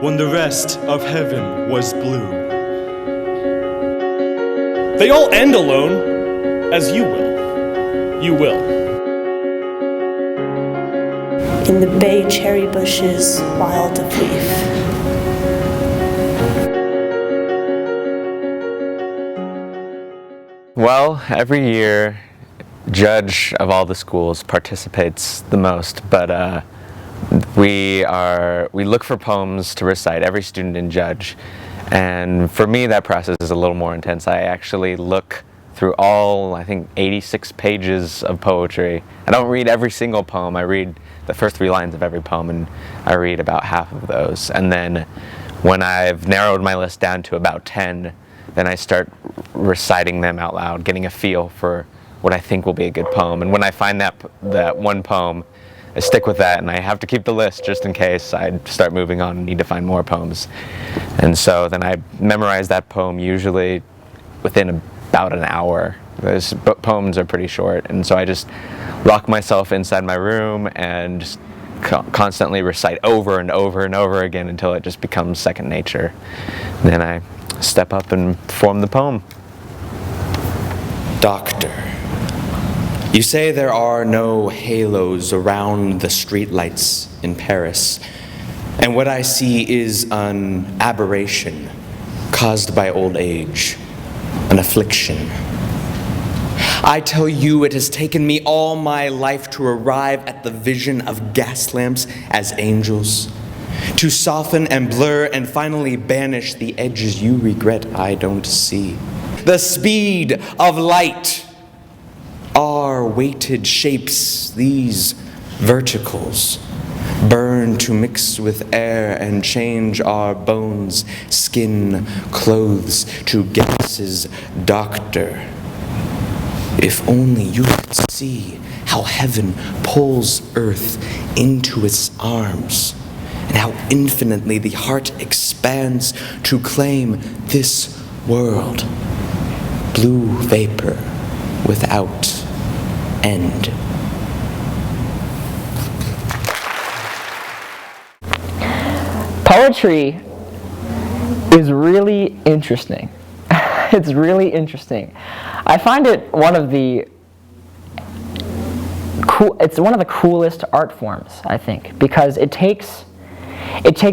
when the rest of heaven was blue. They all end alone, as you will. You will. In the bay cherry bushes, wild of leaf. Well, every year, Judge of all the schools participates the most, but we look for poems to recite, every student in Judge. And for me, that process is a little more intense. I actually look through all, I think, 86 pages of poetry. I don't read every single poem. I read the first 3 lines of every poem, and I read about half of those. And then when I've narrowed my list down to about 10, then I start reciting them out loud, getting a feel for what I think will be a good poem. And when I find that one poem, I stick with that, and I have to keep the list just in case I start moving on and need to find more poems. And so then I memorize that poem usually within about an hour. Those poems are pretty short, and so I just lock myself inside my room and just constantly recite over and over and over again until it just becomes second nature. Then I step up and perform the poem. Doctor, you say there are no halos around the streetlights in Paris, and what I see is an aberration caused by old age, an affliction. I tell you, it has taken me all my life to arrive at the vision of gas lamps as angels, to soften and blur and finally banish the edges you regret I don't see. The speed of light. Our weighted shapes, these verticals, burn to mix with air and change our bones, skin, clothes to gases. Doctor, if only you could see how heaven pulls earth into its arms, and how infinitely the heart expands to claim this world. Blue vapor without end. Poetry is really interesting. It's really interesting. I find it one of the coolest art forms, I think, because it takes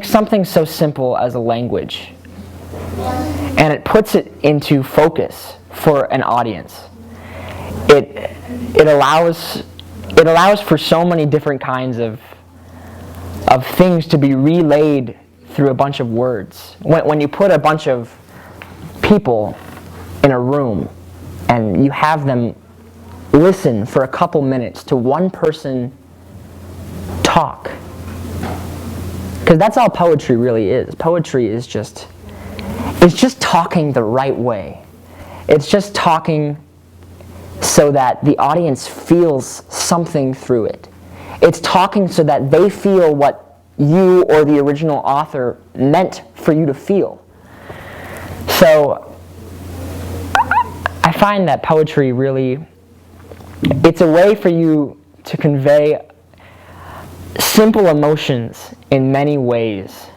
something so simple as a language and it puts it into focus for an audience. It allows for so many different kinds of things to be relayed through a bunch of words. When you put a bunch of people in a room and you have them listen for a couple minutes to one person talk, because that's all poetry really is. Poetry is just talking the right way. It's just talking so that the audience feels something through it. It's talking so that they feel what you or the original author meant for you to feel. So I find that poetry really, it's a way for you to convey simple emotions in many ways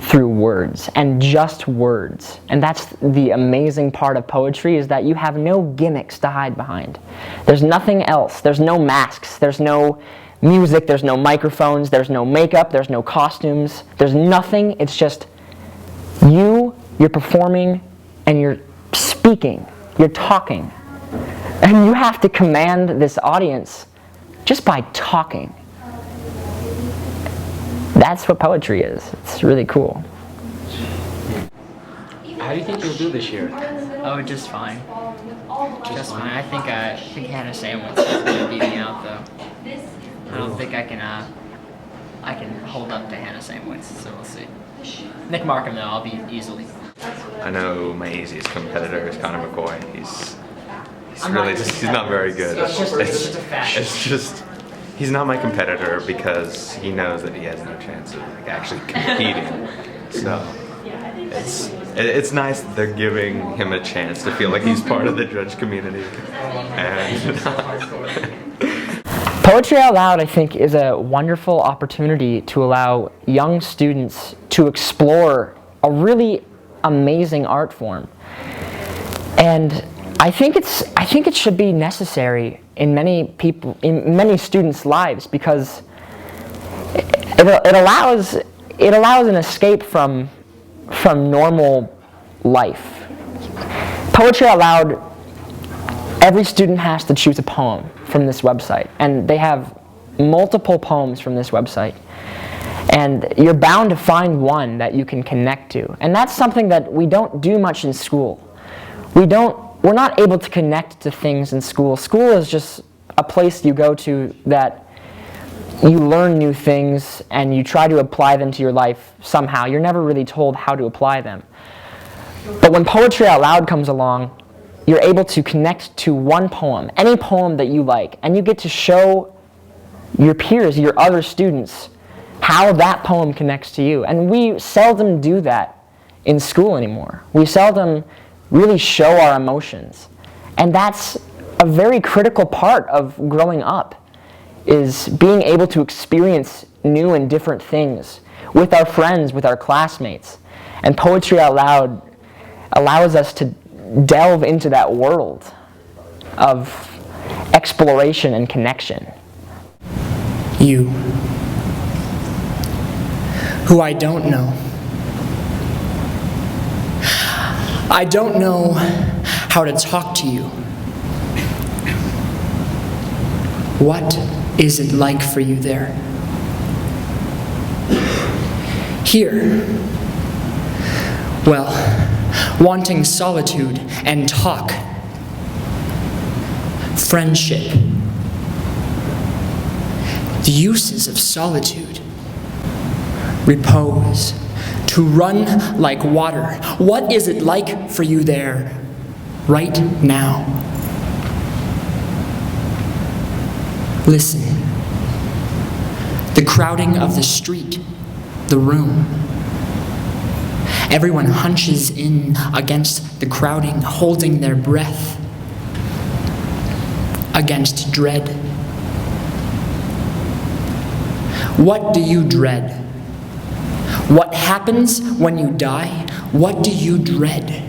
through words, and just words. And that's the amazing part of poetry, is that you have no gimmicks to hide behind. There's nothing else. There's no masks. There's no music. There's no microphones. There's no makeup. There's no costumes. There's nothing. It's just you're performing, and you're speaking. You're talking. And you have to command this audience just by talking. That's what poetry is. It's really cool. How do you think you'll do this year? Oh, just fine. Just fine. I think Hannah Sandwich is gonna beat me out though. I don't think I can hold up to Hannah Sandwich, so we'll see. Nick Markham though, I'll beat easily. I know my easiest competitor is Connor McCoy. He's not very good. It's just he's not my competitor because he knows that he has no chance of actually competing. So it's nice that they're giving him a chance to feel like he's part of the judge community. And Poetry Out Loud, I think, is a wonderful opportunity to allow young students to explore a really amazing art form. And I think it should be necessary in many students' lives, because it allows an escape from normal life. Poetry Out Loud, every student has to choose a poem from this website, and they have multiple poems from this website. And you're bound to find one that you can connect to. And that's something that we don't do much in school. We're not able to connect to things in school. School is just a place you go to that you learn new things and you try to apply them to your life somehow. You're never really told how to apply them. But when Poetry Out Loud comes along, you're able to connect to one poem, any poem that you like, and you get to show your peers, your other students, how that poem connects to you. And we seldom do that in school anymore. We seldom really show our emotions. And that's a very critical part of growing up, is being able to experience new and different things with our friends, with our classmates. And Poetry Out Loud allows us to delve into that world of exploration and connection. You, who I don't know. I don't know how to talk to you. What is it like for you there? Here, well, wanting solitude and talk, friendship, the uses of solitude, repose, to run like water. What is it like for you there right now? Listen. The crowding of the street, the room. Everyone hunches in against the crowding, holding their breath, against dread. What do you dread? What happens when you die? What do you dread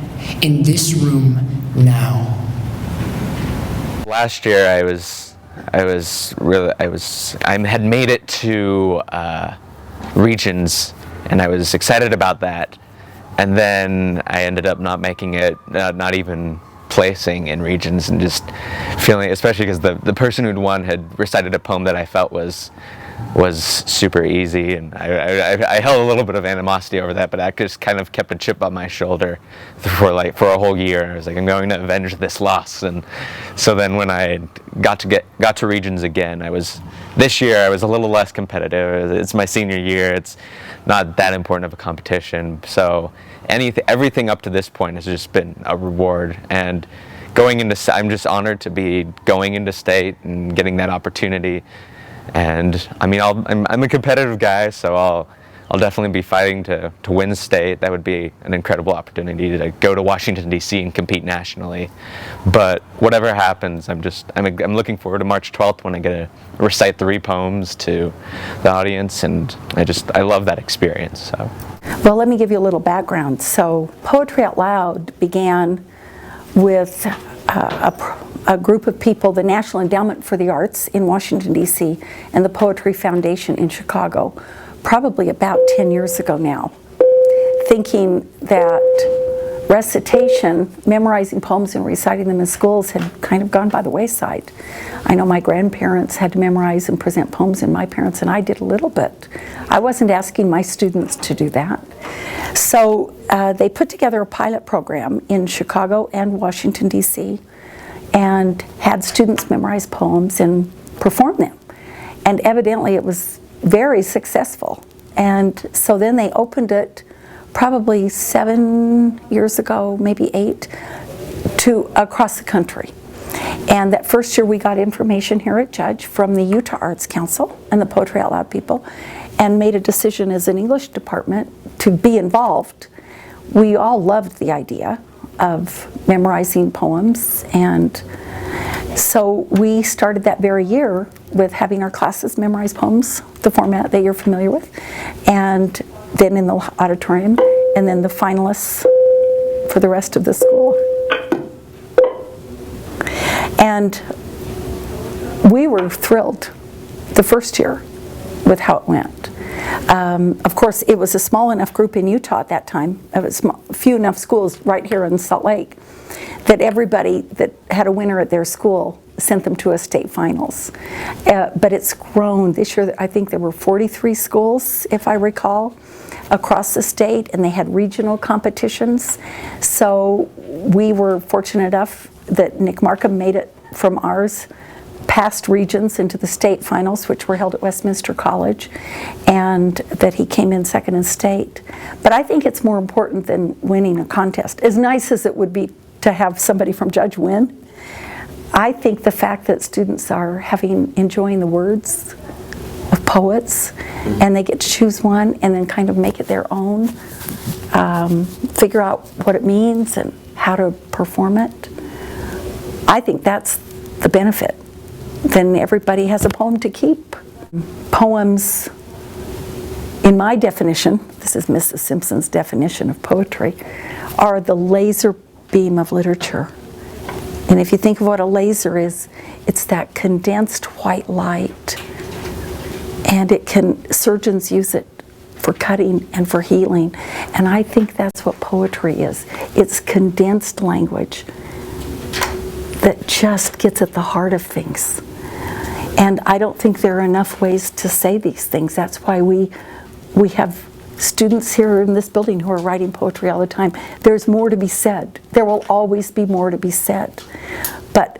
in this room now? Last year I had made it to Regions, and I was excited about that. And then I ended up not making it, not even placing in Regions, and just feeling, especially because the person who'd won had recited a poem that I felt was super easy, and I held a little bit of animosity over that, but I just kind of kept a chip on my shoulder for a whole year. I was like, I'm going to avenge this loss. And so then when I got to Regions again, this year I was a little less competitive. It's my senior year. It's not that important of a competition. So everything up to this point has just been a reward. And I'm just honored to be going into state and getting that opportunity. And I mean, I'm a competitive guy, so I'll definitely be fighting to win state. That would be an incredible opportunity to go to Washington, D.C. and compete nationally. But whatever happens, I'm looking forward to March 12th when I get to recite 3 poems to the audience, and I love that experience. So. Well, let me give you a little background. So Poetry Out Loud began with a group of people, the National Endowment for the Arts in Washington, D.C., and the Poetry Foundation in Chicago, probably about 10 years ago now, thinking that recitation, memorizing poems and reciting them in schools had kind of gone by the wayside. I know my grandparents had to memorize and present poems, and my parents and I did a little bit. I wasn't asking my students to do that. So they put together a pilot program in Chicago and Washington, D.C., and had students memorize poems and perform them. And evidently it was very successful. And so then they opened it probably 7 years ago, maybe 8, to across the country. And that first year we got information here at Judge from the Utah Arts Council and the Poetry Out Loud people, and made a decision as an English department to be involved. We all loved the idea of memorizing poems and So we started that very year with having our classes memorize poems, the format that you're familiar with, and then in the auditorium, and then the finalists for the rest of the school. And we were thrilled the first year with how it went. Of course, it was a small enough group in Utah at that time, it was few enough schools right here in Salt Lake, that everybody that had a winner at their school sent them to a state finals. But it's grown. This year, I think there were 43 schools, if I recall, across the state, and they had regional competitions. So we were fortunate enough that Nick Markham made it from ours past regions into the state finals, which were held at Westminster College, and that he came in second in state. But I think it's more important than winning a contest. As nice as it would be to have somebody from Judge win, I think the fact that students are enjoying the words of poets, and they get to choose one and then kind of make it their own, figure out what it means and how to perform it. I think that's the benefit. Then everybody has a poem to keep. Poems, in my definition, this is Mrs. Simpson's definition of poetry, are the laser beam of literature. And if you think of what a laser is, it's that condensed white light. And surgeons use it for cutting and for healing. And I think that's what poetry is. It's condensed language that just gets at the heart of things. And I don't think there are enough ways to say these things. That's why we have students here in this building who are writing poetry all the time. There's more to be said. There will always be more to be said. But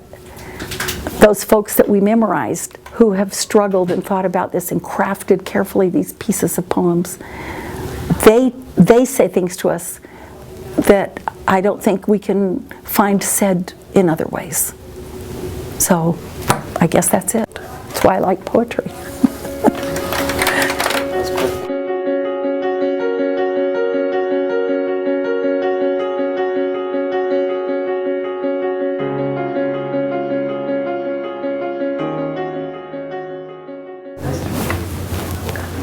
those folks that we memorized who have struggled and thought about this and crafted carefully these pieces of poems, they say things to us that I don't think we can find said in other ways. So I guess that's it. That's why I like poetry.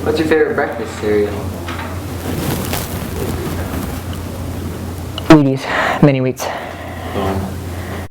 What's your favorite breakfast cereal? Wheaties, mini wheats.